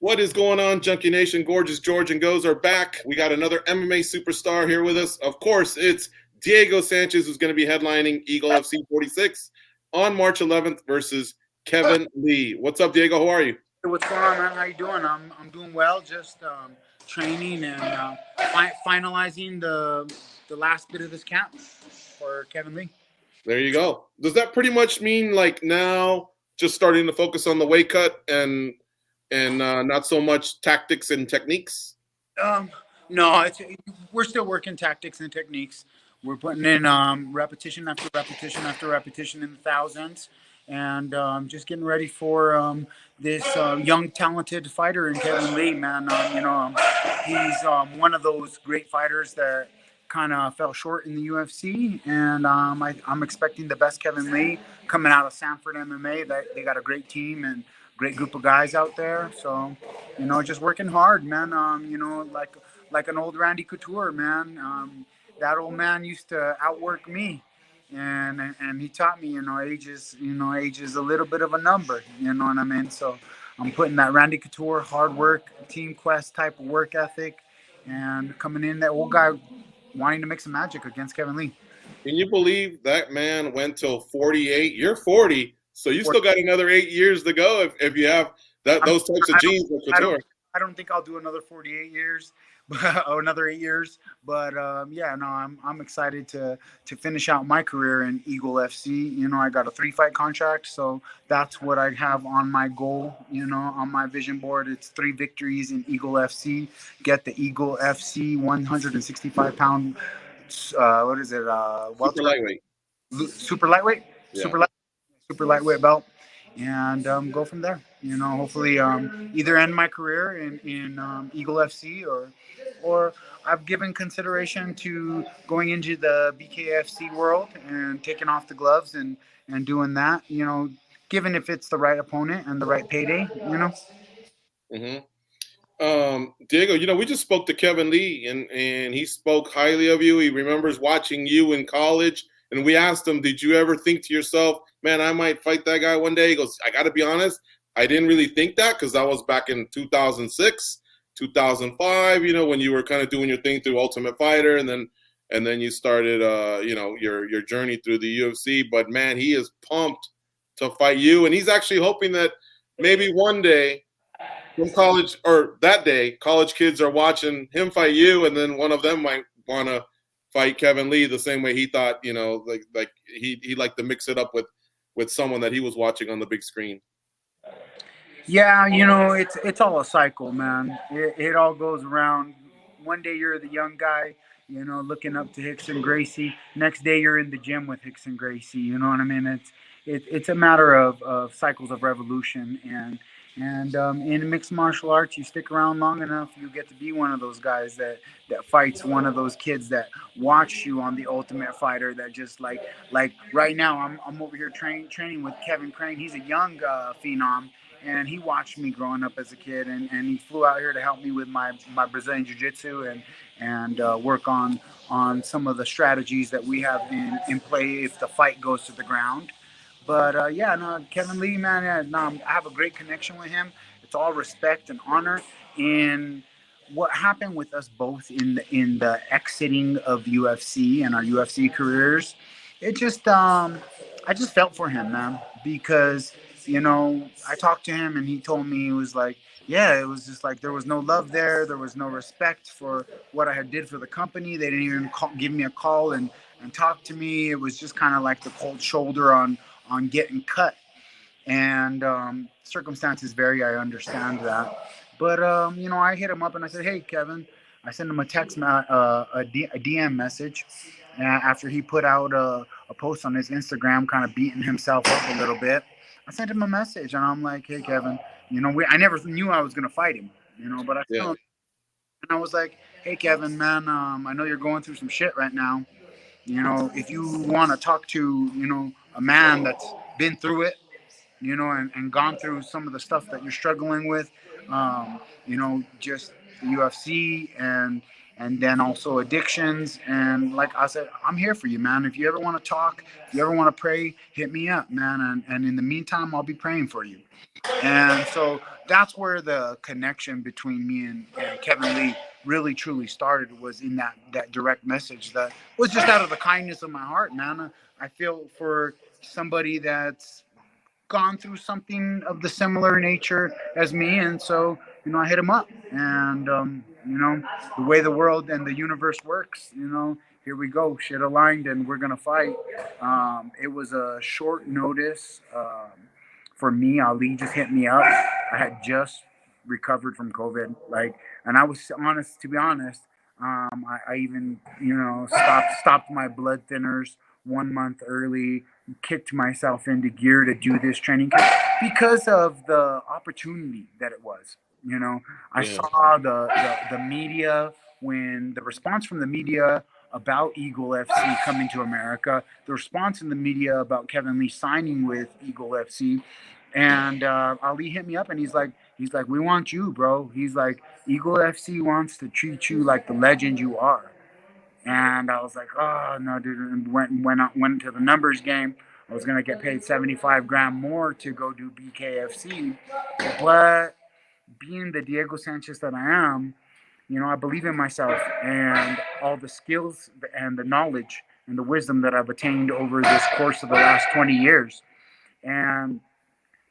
What is going on, Junkie Nation? Gorgeous George and Goes are back. We got another MMA superstar here with us. Of course, it's Diego Sanchez, who's going to be headlining Eagle FC 46 on March 11th versus Kevin Lee. What's up, Diego? How are you? Hey, what's going on, man? How you doing? I'm doing well. Just training and finalizing the last bit of this camp for Kevin Lee. There you go. Does that pretty much mean like now just starting to focus on the weight cut and not so much tactics and techniques? No, we're still working tactics and techniques. We're putting in repetition after repetition after repetition in the thousands, and just getting ready for this young, talented fighter in Kevin Lee, man. He's one of those great fighters that kind of fell short in the UFC, and I'm expecting the best Kevin Lee coming out of Sanford MMA. They got a great team and great group of guys out there. So, just working hard, man. Like an old Randy Couture, man. That old man used to outwork me, and he taught me, age is a little bit of a number. You know what I mean? So I'm putting that Randy Couture hard work, team quest type of work ethic, and coming in that old guy wanting to make some magic against Kevin Lee. Can you believe that man went till 48? You're 40. So you still got another 8 years to go if you have those types of genes with Couture. I don't think I'll do another 48 years, or another 8 years. But I'm excited to finish out my career in Eagle FC. I got a 3-fight contract, so that's what I have on my goal. On my vision board, it's 3 victories in Eagle FC. Get the Eagle FC 165-pound. What is it? Super lightweight. Super lightweight. Yeah. Super lightweight belt, and go from there. Hopefully either end my career in Eagle FC or I've given consideration to going into the BKFC world and taking off the gloves and doing that. Given if it's the right opponent and the right payday. Diego, we just spoke to Kevin Lee, and he spoke highly of you. He remembers watching you in college, and we asked him, did you ever think to yourself, man, I might fight that guy one day? He goes, I got to be honest, I didn't really think that because that was back in 2006, 2005, when you were kind of doing your thing through Ultimate Fighter, and then you started, your journey through the UFC. But, man, he is pumped to fight you, and he's actually hoping that maybe one day from college, or that day, college kids are watching him fight you, and then one of them might want to fight Kevin Lee the same way he thought, like he liked to mix it up with someone that he was watching on the big screen. Yeah, it's all a cycle, man. It all goes around. One day you're the young guy, looking up to Rickson Gracie. Next day you're in the gym with Rickson Gracie. You know what I mean? It's a matter of cycles of revolution, and in mixed martial arts, you stick around long enough, you get to be one of those guys that fights one of those kids that watch you on the Ultimate Fighter. That just like right now, I'm over here training with Kevin Crane. He's a young phenom, and he watched me growing up as a kid, and he flew out here to help me with my Brazilian Jiu-Jitsu and work on some of the strategies that we have in play if the fight goes to the ground. But Kevin Lee, man, I have a great connection with him. It's all respect and honor. And what happened with us both in the exiting of UFC and our UFC careers, it just I just felt for him, man, because I talked to him and he told me, he was like, it was just like there was no love there. There was no respect for what I had did for the company. They didn't even give me a call and talk to me. It was just kind of like the cold shoulder on getting cut, and circumstances vary. I understand that, but I hit him up and I said, "Hey, Kevin," I sent him a text, a DM message after he put out a post on his Instagram, kind of beating himself up a little bit. I sent him a message and I'm like, "Hey, Kevin, I never knew I was gonna fight him, but I still." And I was like, "Hey, Kevin, man, I know you're going through some shit right now. If you want to talk to, a man that's been through it, and gone through some of the stuff that you're struggling with, just the UFC and and then also addictions. And like I said, I'm here for you, man. If you ever want to talk, if you ever want to pray, hit me up, man. And in the meantime, I'll be praying for you. And so that's where the connection between me and Kevin Lee really truly started, was in that direct message that was just out of the kindness of my heart, man. I feel for somebody that's gone through something of the similar nature as me, and so I hit him up, and the way the world and the universe works, here we go, shit aligned, and we're gonna fight. It was a short notice for me. Ali just hit me up. I had just recovered from COVID, and I was honest. To be honest, I even stopped my blood thinners 1 month early, kicked myself into gear to do this training because of the opportunity that it was. I saw the media, when the response from the media about Eagle FC coming to America, the response in the media about Kevin Lee signing with Eagle FC, and Ali hit me up and he's like, we want you, bro. He's like, Eagle FC wants to treat you like the legend you are. And I was like, oh no, dude. And went to the numbers game. I was gonna get paid 75 grand more to go do BKFC, but being the Diego Sanchez that I am, I believe in myself and all the skills and the knowledge and the wisdom that I've attained over this course of the last 20 years. And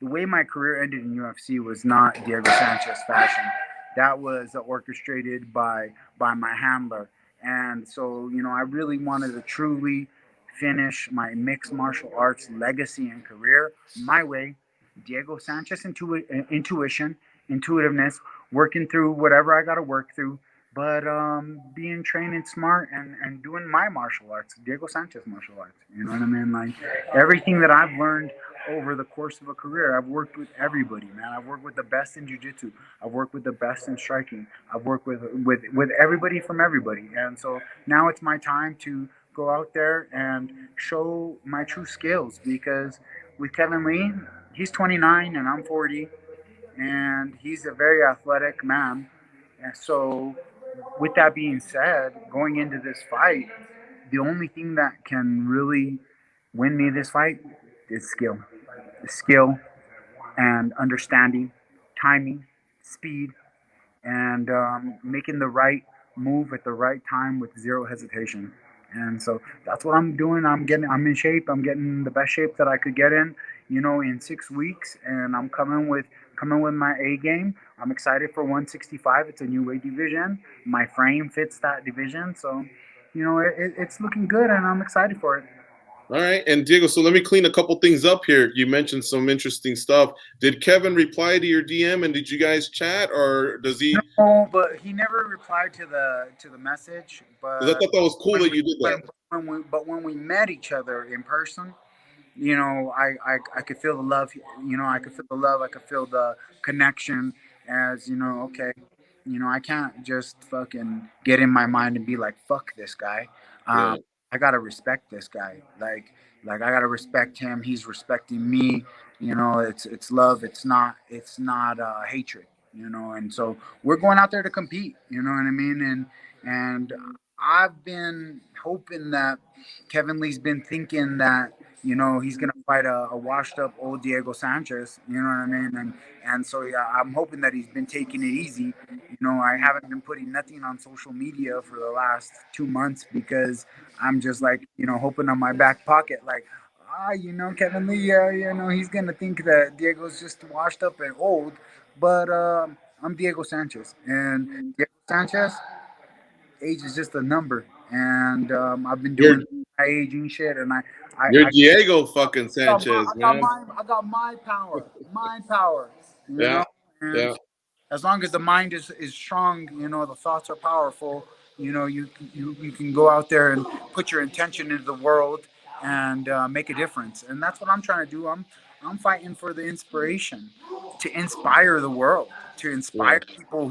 the way my career ended in UFC was not Diego Sanchez fashion. That was orchestrated by my handler. And so, I really wanted to truly finish my mixed martial arts legacy and career my way. Diego Sanchez intuition, intuitiveness, working through whatever I got to work through, but being trained and smart, and doing my martial arts, Diego Sanchez martial arts. You know what I mean? Like, everything that I've learned over the course of a career, I've worked with everybody, man. I've worked with the best in jiu-jitsu. I've worked with the best in striking. I've worked with everybody from everybody. And so now it's my time to go out there and show my true skills, because with Kevin Lee, he's 29 and I'm 40, and he's a very athletic man. And so, with that being said, going into this fight, the only thing that can really win me this fight is skill. Skill and understanding, timing, speed, and making the right move at the right time with zero hesitation. And so that's what I'm doing. I'm in shape. I'm getting the best shape that I could get in 6 weeks, and I'm coming with my A game. I'm excited for 165. It's a new weight division. My frame fits that division, so it's looking good, and I'm excited for it. All right. And Diego, so let me clean a couple things up here. You mentioned some interesting stuff. Did Kevin reply to your DM, and did you guys chat, or does he? No, but he never replied to the message. But Because I thought that was cool that you did that. When we met each other in person, I could feel the love. I could feel the love. I could feel the connection. As okay, I can't just fucking get in my mind and be like, fuck this guy. Yeah. I gotta respect this guy. Like I gotta respect him. He's respecting me. It's love. It's not hatred. And so we're going out there to compete. You know what I mean? And I've been hoping that Kevin Lee's been thinking that he's gonna fight a washed up old Diego Sanchez. You know what I mean? And so yeah, I'm hoping that he's been taking it easy. I haven't been putting nothing on social media for the last 2 months, because I'm just like hoping on my back pocket, like Kevin Lee, he's gonna think that Diego's just washed up and old, but I'm Diego Sanchez, and Diego Sanchez, age is just a number, and I've been doing my aging shit, and You're Diego fucking Sanchez, man. I got mind power, Yeah, and yeah. as long as the mind is strong, the thoughts are powerful. You can go out there and put your intention into the world and make a difference, and that's what I'm trying to do. I'm fighting for the inspiration, to inspire the world, to inspire people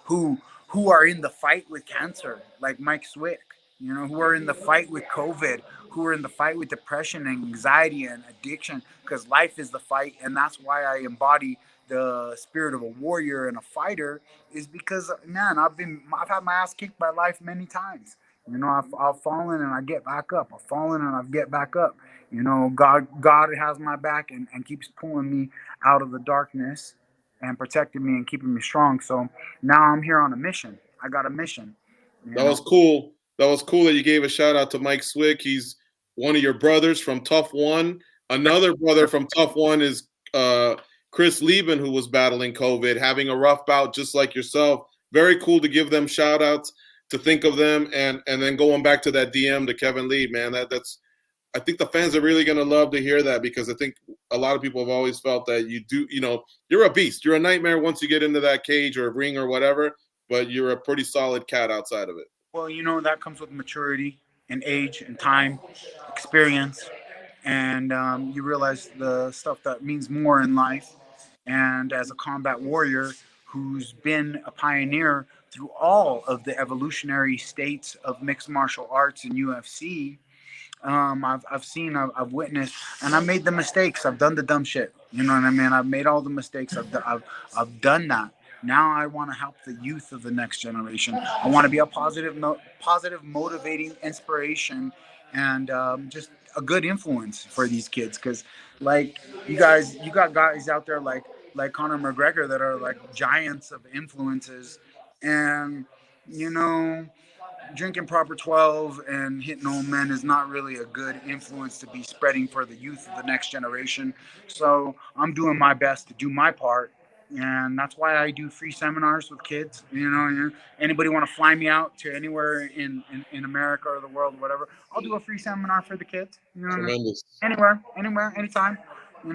who are in the fight with cancer, like Mike Swick, who are in the fight with COVID, who are in the fight with depression and anxiety and addiction, because life is the fight, and that's why I embody the spirit of a warrior and a fighter is because, man, I've had my ass kicked by life many times. You know, I've fallen and I get back up. I've fallen and I get back up. You know, God has my back and keeps pulling me out of the darkness and protecting me and keeping me strong. So now I'm here on a mission. I got a mission. You That know. was cool. That was cool that you gave a shout out to Mike Swick. He's one of your brothers from Tough One. Another brother from Tough One is Chris Lieben, who was battling COVID, having a rough bout just like yourself. Very cool to give them shout outs, to think of them, and then going back to that DM to Kevin Lee, man. That's I think the fans are really going to love to hear that, because I think a lot of people have always felt that you do, you're a beast. You're a nightmare once you get into that cage or ring or whatever, but you're a pretty solid cat outside of it. Well, that comes with maturity and age and time, experience, and you realize the stuff that means more in life. And as a combat warrior who's been a pioneer through all of the evolutionary states of mixed martial arts and UFC, I've seen, I've witnessed, and I made the mistakes. I've done the dumb shit. You know what I mean? I've made all the mistakes. I've done that. Now I want to help the youth of the next generation. I want to be a positive, motivating inspiration, and just a good influence for these kids. Because, like, you got guys out there like Conor McGregor that are like giants of influences, and you know drinking proper 12 and hitting old men is not really a good influence to be spreading for the youth of the next generation. So I'm doing my best to do my part. And that's why I do free seminars with kids. Anybody want to fly me out to anywhere in America or the world, or whatever, I'll do a free seminar for the kids. Tremendous. Anywhere, anytime.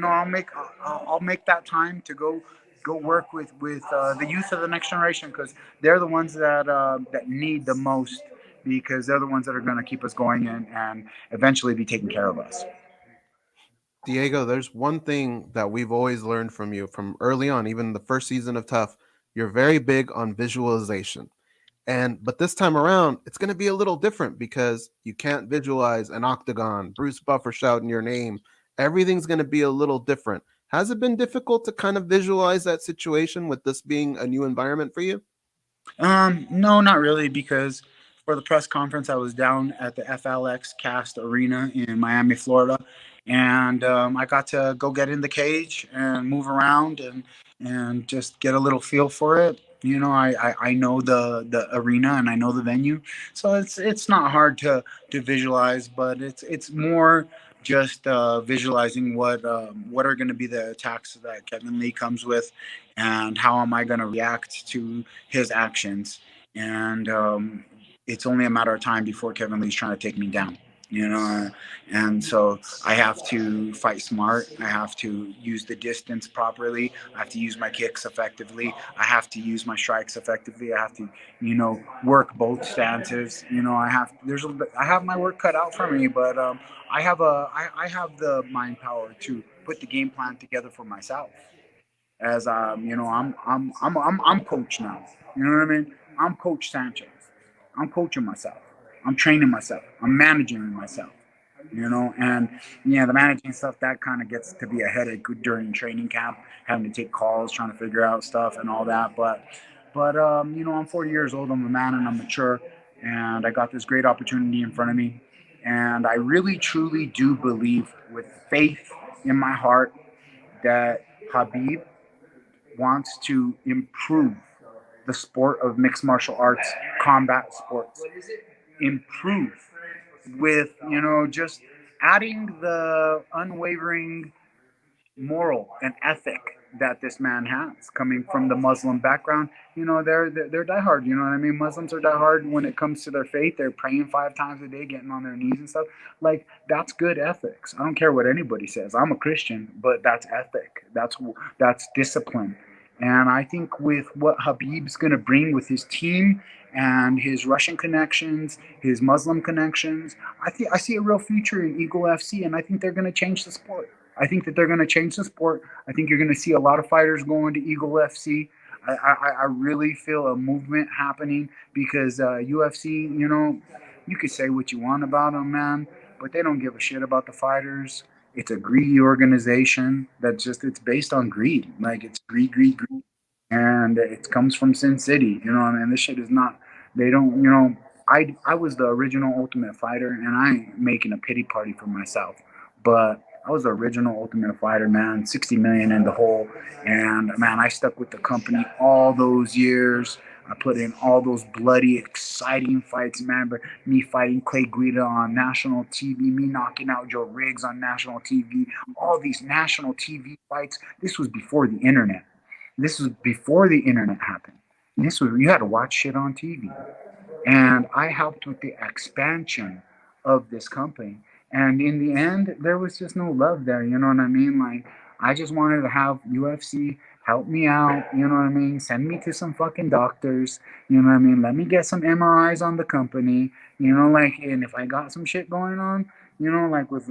I'll make that time to go work with the youth of the next generation, because they're the ones that need the most, because they're the ones that are going to keep us going and eventually be taking care of us. Diego, there's one thing that we've always learned from you from early on, even the first season of Tough. You're very big on visualization. But this time around, it's going to be a little different because you can't visualize an octagon, Bruce Buffer shouting your name. Everything's going to be a little different. Has it been difficult to kind of visualize that situation with this being a new environment for you? No, not really, because for the press conference, I was down at the FLX Cast Arena in Miami, Florida, and I got to go get in the cage and move around and just get a little feel for it. I know the arena and I know the venue, so it's not hard to visualize, but it's more just visualizing what are going to be the attacks that Kevin Lee comes with, and how am I going to react to his actions. And it's only a matter of time before Kevin Lee's trying to take me down. And so I have to fight smart. I have to use the distance properly. I have to use my kicks effectively. I have to use my strikes effectively. I have to, work both stances. I have my work cut out for me, but I have the mind power to put the game plan together for myself. As I'm coach now. You know what I mean? I'm Coach Sanchez. I'm coaching myself. I'm training myself. I'm managing myself. And yeah, the managing stuff, that kind of gets to be a headache during training camp, having to take calls, trying to figure out stuff and all that. But I'm 40 years old. I'm a man and I'm mature, and I got this great opportunity in front of me, and I really truly do believe, with faith in my heart, that Khabib wants to improve the sport of mixed martial arts, combat sports, improve with, just adding the unwavering moral and ethic that this man has, coming from the Muslim background. They're diehard. You know what I mean? Muslims are diehard when it comes to their faith. They're praying 5 times a day, getting on their knees and stuff. Like, that's good ethics. I don't care what anybody says. I'm a Christian, but that's ethic. That's discipline. And I think with what Khabib's going to bring with his team and his Russian connections, his Muslim connections, I see a real future in Eagle FC, and I think they're going to change the sport. I think that they're going to change the sport. I think you're going to see a lot of fighters going to Eagle FC. I really feel a movement happening, because UFC, you could say what you want about them, man, but they don't give a shit about the fighters. It's a greedy organization it's based on greed. Like it's greed, and it comes from Sin City. And this shit is not. They don't. I was the original Ultimate Fighter, and I ain't making a pity party for myself, but I was the original Ultimate Fighter, man. 60 million in the hole, and man, I stuck with the company all those years. I put in all those bloody, exciting fights, man. But me fighting Clay Guida on national TV, me knocking out Joe Riggs on national TV, all these national TV fights. This was before the internet. This was before the internet happened. This was you had to watch shit on TV, and I helped with the expansion of this company. And in the end, there was just no love there. You know what I mean? Like I just wanted to have UFC help me out. You know what I mean? Send me to some fucking doctors. You know what I mean? Let me get some MRIs on the company. And if I got some shit going on, like with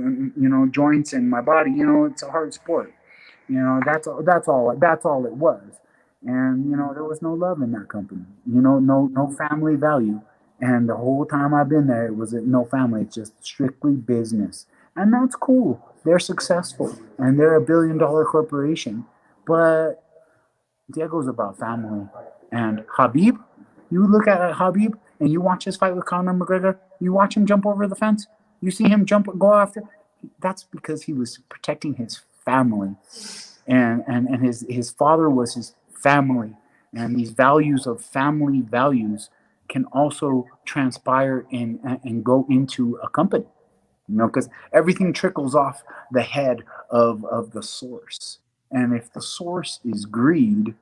joints in my body, it's a hard sport. That's all it was. And there was no love in that company. No family value. And the whole time I've been there, it was no family. It's just strictly business, and that's cool. They're successful, and they're a $1 billion corporation. But Diego's about family. And Khabib, you look at Khabib and you watch his fight with Conor McGregor. You watch him jump over the fence. You see him go after. That's because he was protecting his family, and his father was his family, and these values of family values can also transpire and go into a company, because everything trickles off the head of the source. And if the source is greed,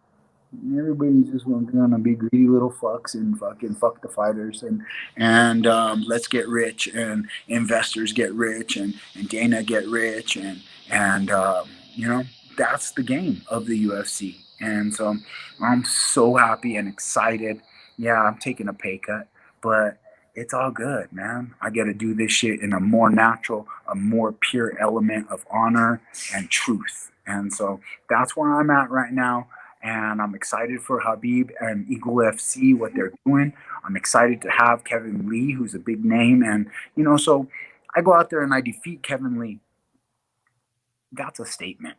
everybody's just gonna be greedy little fucks and fucking fuck the fighters, and let's get rich, and investors get rich, and Dana get rich, and that's the game of the UFC. And so I'm so happy and excited. Yeah, I'm taking a pay cut, but it's all good, man. I got to do this shit in a more natural, a more pure element of honor and truth. And so that's where I'm at right now. And I'm excited for Khabib and Eagle FC, what they're doing. I'm excited to have Kevin Lee, who's a big name. And, so I go out there and I defeat Kevin Lee. That's a statement.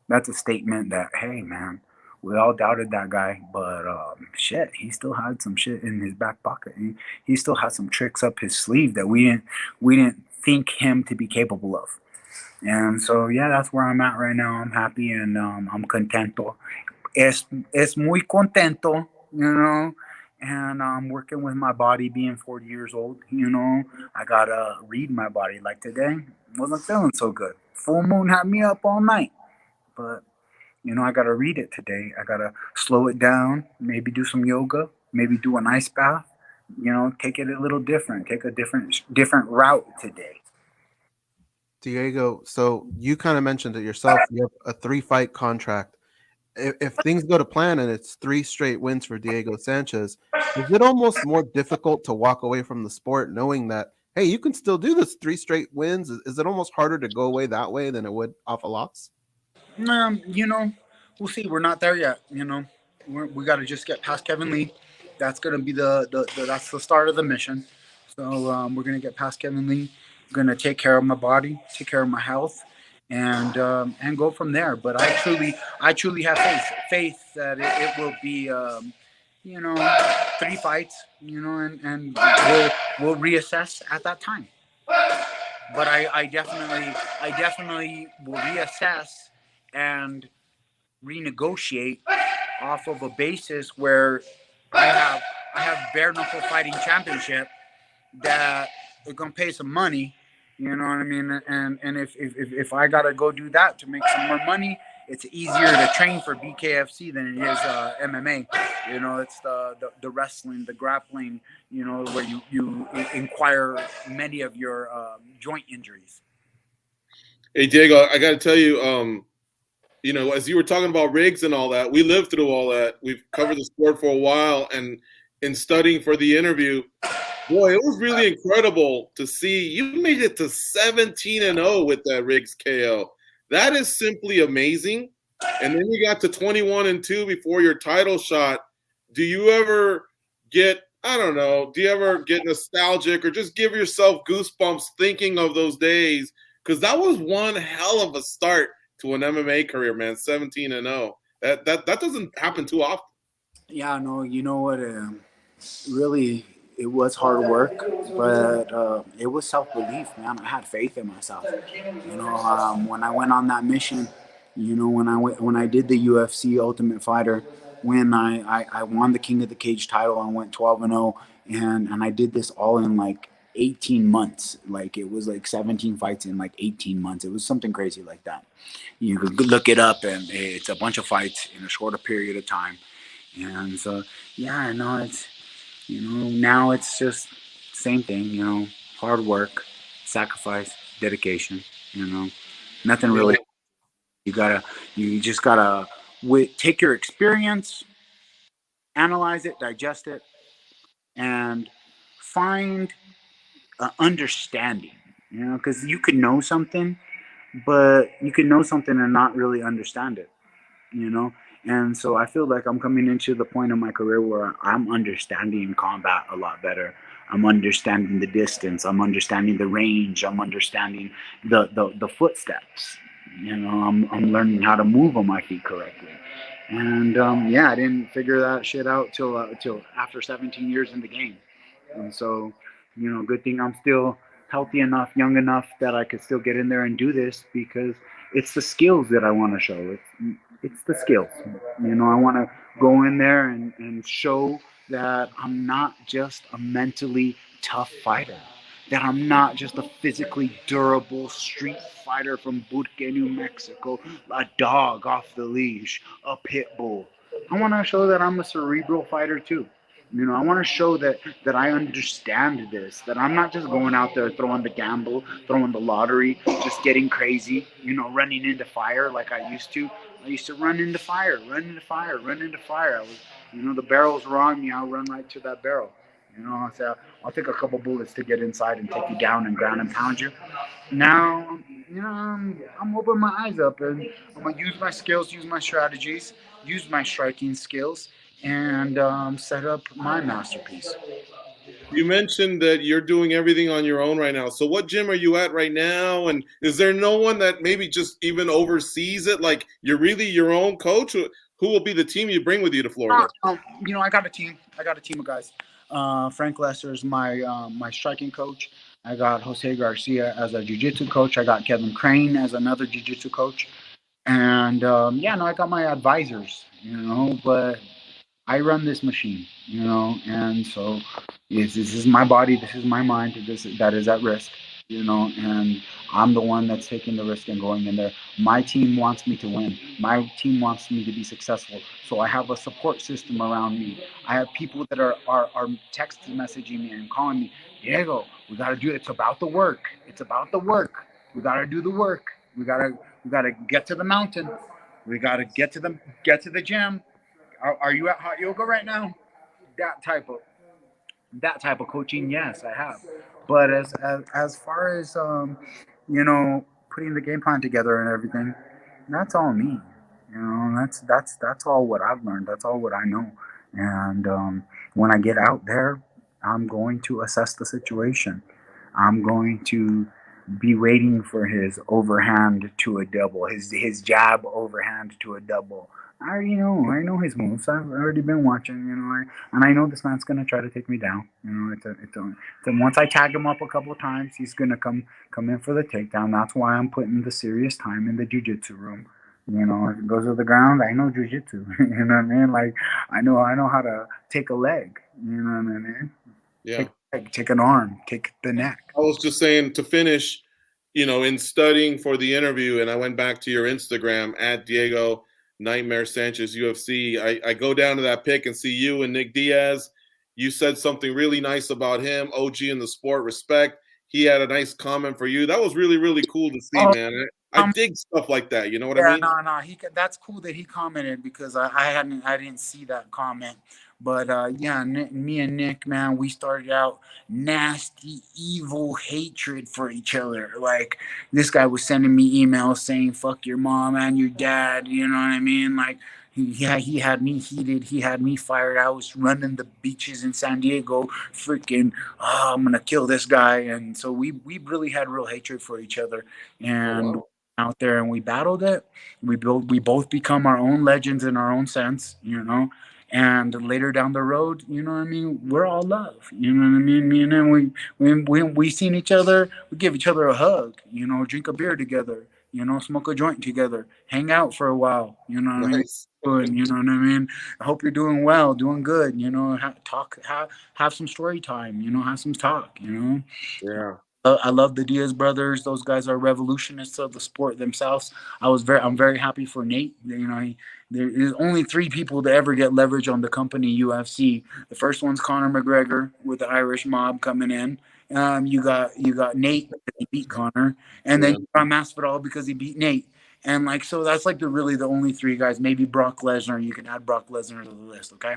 That's a statement that, hey, man, we all doubted that guy, but shit, he still had some shit in his back pocket. He still had some tricks up his sleeve that we didn't think him to be capable of. And so, yeah, that's where I'm at right now. I'm happy, and I'm contento. Es muy contento, and I'm working with my body being 40 years old. I gotta read my body. Like today, wasn't feeling so good. Full moon had me up all night, but I gotta read it today. I gotta slow it down, maybe do some yoga, maybe do an ice bath. Take it a little different. Take a different route today. Diego, so you kind of mentioned it yourself. You have a 3-fight contract. If things go to plan and it's 3 straight wins for Diego Sanchez, is it almost more difficult to walk away from the sport knowing that, hey, you can still do this 3 straight wins? Is it almost harder to go away that way than it would off a loss? We'll see. We're not there yet. We got to just get past Kevin Lee. That's gonna be that's the start of the mission. So we're gonna get past Kevin Lee. We're gonna take care of my body, take care of my health, and go from there. But I truly have faith that it will be, 3 fights, and we'll reassess at that time. But I definitely will reassess and renegotiate off of a basis where I have bare knuckle fighting championship that are gonna pay some money. You know what I mean? And if I gotta go do that to make some more money, it's easier to train for BKFC than it is MMA. It's the wrestling, the grappling. Where you inquire many of your joint injuries. Hey Diego, I got to tell you, as you were talking about rigs and all that, we lived through all that. We've covered the sport for a while, and in studying for the interview, boy, it was really incredible to see you made it to 17-0 with that Riggs KO. That is simply amazing. And then you got to 21-2 before your title shot. Do you ever get, I don't know, do you ever get nostalgic or just give yourself goosebumps thinking of those days because that was one hell of a start to an MMA career, man. 17-0. That doesn't happen too often. Yeah, no, you know what? Really, it was hard work, but it was self belief, man. I had faith in myself. When I went on that mission, when I did the UFC Ultimate Fighter, when I won the King of the Cage title, I went 12-0, and I did this all in like 18 months. Like it was like 17 fights in like 18 months. It was something crazy like that. You could look it up, and it's a bunch of fights in a shorter period of time. And so, yeah, no, it's now it's just same thing, hard work, sacrifice, dedication, nothing really. You just gotta take your experience, analyze it, digest it, and find understanding, because you could know something, but you could know something and not really understand it, And so I feel like I'm coming into the point in my career where I'm understanding combat a lot better. I'm understanding the distance. I'm understanding the range. I'm understanding the footsteps. I'm learning how to move on my feet correctly. And I didn't figure that shit out till after 17 years in the game. And so, good thing I'm still healthy enough, young enough that I could still get in there and do this, because it's the skills that I want to show. It's the skills. I want to go in there and show that I'm not just a mentally tough fighter, that I'm not just a physically durable street fighter from Burque, New Mexico, a dog off the leash, a pit bull. I want to show that I'm a cerebral fighter too. I want to show that I understand this, that I'm not just going out there throwing the gamble, throwing the lottery, just getting crazy, running into fire like I used to. I used to run into fire. I was, the barrels were on me. I'll run right to that barrel. I'll say, I'll take a couple bullets to get inside and take you down and ground and pound you. Now, I'm opening my eyes up, and I'm going to use my skills, use my strategies, use my striking skills, and set up my masterpiece. You mentioned that you're doing everything on your own right now. So what gym are you at right now? And is there no one that maybe just even oversees it? Like you're really your own coach? Who will be the team you bring with you to Florida? I got a team. I got a team of guys. Frank Lesser is my striking coach. I got Jose Garcia as a jiu-jitsu coach. I got Kevin Crane as another jiu-jitsu coach. And I got my advisors, but I run this machine, and so this is my body, this is my mind, that is at risk, and I'm the one that's taking the risk and going in there. My team wants me to win. My team wants me to be successful. So I have a support system around me. I have people that are text messaging me and calling me, Diego, we got to do it. It's about the work. It's about the work. We got to do the work. We got to get to the mountain. We got to get to the gym. Are you at hot yoga right now? That type of coaching, yes, I have. But as far as putting the game plan together and everything, that's all me. That's all what I've learned. That's all what I know. And when I get out there, I'm going to assess the situation. I'm going to be waiting for his overhand to a double, his jab overhand to a double. I already know. I know his moves. I've already been watching. And I know this man's gonna try to take me down. Once I tag him up a couple of times, he's gonna come in for the takedown. That's why I'm putting the serious time in the jiu-jitsu room. If it goes to the ground, I know jiu-jitsu. You know what I mean? Like I know how to take a leg. You know what I mean? Yeah. Take an arm, take the neck. I was just saying to finish, in studying for the interview, and I went back to your Instagram at Diego Nightmare Sanchez UFC. I go down to that pic and see you and Nick Diaz. You said something really nice about him, OG in the sport, respect. He had a nice comment for you. That was really, really cool to see, man. I dig stuff like that. You know what I mean? No. That's cool that he commented, because I didn't see that comment. But me and Nick, man, we started out nasty, evil hatred for each other. Like this guy was sending me emails saying "fuck your mom and your dad," you know what I mean? Like he had me heated. He had me fired. I was running the beaches in San Diego, freaking, oh, I'm gonna kill this guy. And so we really had real hatred for each other. Oh And wow. out there and we battled it. We both become our own legends in our own sense, you know. And later down the road, you know what I mean, we're all love. You know what I mean? Me and him, we seen each other, we give each other a hug, you know, drink a beer together, you know, smoke a joint together, hang out for a while, you know what I mean? Nice. Doing, you know what I mean? I hope you're doing well, doing good, you know, have some story time, you know, have some talk, you know. Yeah. I love the Diaz brothers. Those guys are revolutionists of the sport themselves. I'm very happy for Nate. You know, there's only three people to ever get leverage on the company UFC. The first one's Conor McGregor with the Irish mob coming in. You got Nate because he beat Conor, and then Yeah. you got Masvidal because he beat Nate. And like so, that's like the only three guys. Maybe Brock Lesnar. You can add Brock Lesnar to the list. Okay,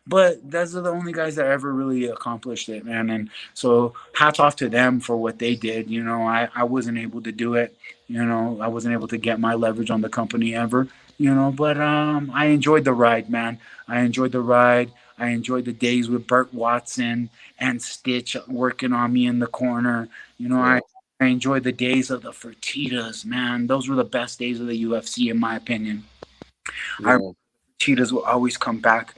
but those are the only guys that ever really accomplished it, man. And so hats off to them for what they did. You know, I wasn't able to do it. You know, I wasn't able to get my leverage on the company ever. You know, but I enjoyed the ride, man. I enjoyed the ride. I enjoyed the days with Burt Watson and Stitch working on me in the corner. You know, Yeah. I enjoyed the days of the Fertitas, man. Those were the best days of the UFC, in my opinion. I Yeah. Cheetahs will always come back.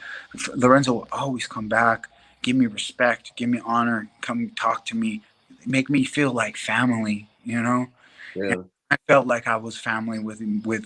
Lorenzo will always come back, give me respect, give me honor, come talk to me, make me feel like family, you know? And Yeah. I felt like I was family with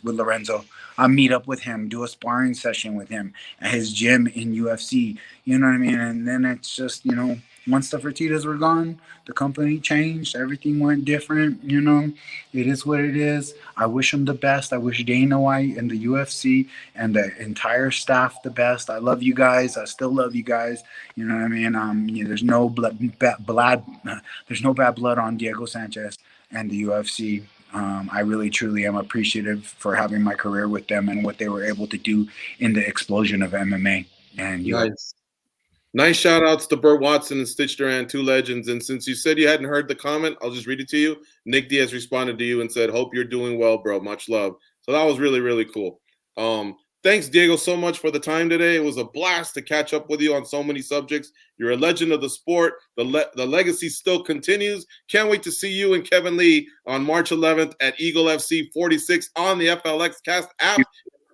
Lorenzo. I meet up with him, do a sparring session with him at his gym in UFC. You know what I mean? And then it's just, you know, once the Fertitas were gone, the company changed. Everything went different. You know, it is what it is. I wish him the best. I wish Dana White and the UFC and the entire staff the best. I love you guys. I still love you guys. You know what I mean? There's no there's no bad blood on Diego Sanchez and the UFC. I really truly am appreciative for having my career with them and what they were able to do in the explosion of MMA and UFC. Nice. Nice shout outs to Burt Watson and Stitch Duran, two legends. And since you said you hadn't heard the comment, I'll just read it to you. Nick Diaz responded to you and said, "Hope you're doing well, bro. Much love." So that was really, really cool. Thanks, Diego, so much for the time today. It was a blast to catch up with you on so many subjects. You're a legend of the sport. The legacy still continues. Can't wait to see you and Kevin Lee on March 11th at Eagle FC 46 on the FLX Cast app.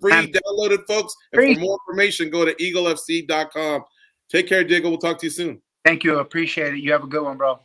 Free downloaded, folks. And for more information, go to eaglefc.com. Take care, Diego. We'll talk to you soon. Thank you. Appreciate it. You have a good one, bro.